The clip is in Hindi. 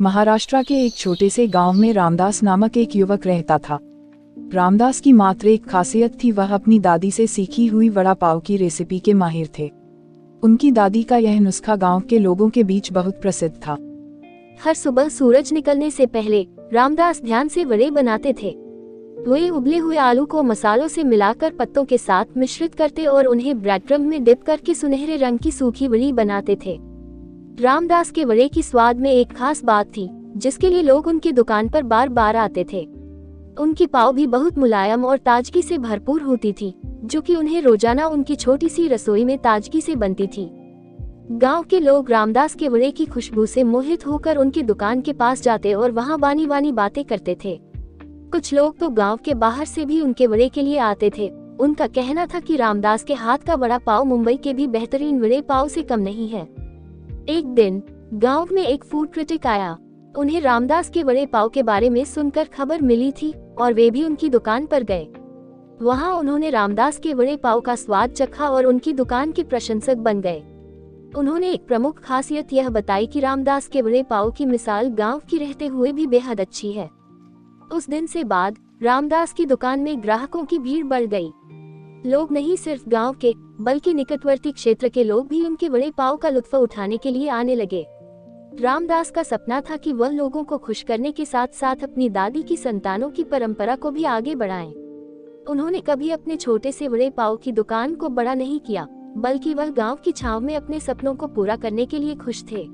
महाराष्ट्र के एक छोटे से गांव में रामदास नामक एक युवक रहता था। रामदास की मात्र एक खासियत थी, वह अपनी दादी से सीखी हुई वड़ा पाव की रेसिपी के माहिर थे। उनकी दादी का यह नुस्खा गांव के लोगों के बीच बहुत प्रसिद्ध था। हर सुबह सूरज निकलने से पहले रामदास ध्यान से वड़े बनाते थे। वे उबले हुए आलू को मसालों से मिलाकर पत्तों के साथ मिश्रित करते और उन्हें ब्रेड क्रम्ब में डिप करके सुनहरे रंग की सूखी वड़ी बनाते थे। रामदास के वड़े की स्वाद में एक खास बात थी, जिसके लिए लोग उनकी दुकान पर बार बार आते थे। उनकी पाव भी बहुत मुलायम और ताजगी से भरपूर होती थी, जो कि उन्हें रोजाना उनकी छोटी सी रसोई में ताजगी से बनती थी। गांव के लोग रामदास के वड़े की खुशबू से मोहित होकर उनकी दुकान के पास जाते और वहां बानी बानी बातें करते थे। कुछ लोग तो गांव के बाहर से भी उनके वड़े के लिए आते थे। उनका कहना था कि रामदास के हाथ का वड़ा पाव मुंबई के भी बेहतरीन वड़े पाव से कम नहीं है। एक दिन गांव में एक फूड क्रिटिक आया। उन्हें रामदास के वड़े पाव के बारे में सुनकर खबर मिली थी और वे भी उनकी दुकान पर गए। वहां उन्होंने रामदास के वड़े पाव का स्वाद चखा और उनकी दुकान के प्रशंसक बन गए। उन्होंने एक प्रमुख खासियत यह बताई कि रामदास के वड़े पाव की मिसाल गांव की रहते हुए भी बेहद अच्छी है। उस दिन से बाद रामदास की दुकान में ग्राहकों की भीड़ बढ़ गई। लोग नहीं सिर्फ गांव के बल्कि निकटवर्ती क्षेत्र के लोग भी उनके वड़े पाव का लुत्फ उठाने के लिए आने लगे। रामदास का सपना था कि वह लोगों को खुश करने के साथ साथ अपनी दादी की संतानों की परंपरा को भी आगे बढ़ाएं। उन्होंने कभी अपने छोटे से वड़े पाव की दुकान को बड़ा नहीं किया, बल्कि वह गांव की छांव में अपने सपनों को पूरा करने के लिए खुश थे।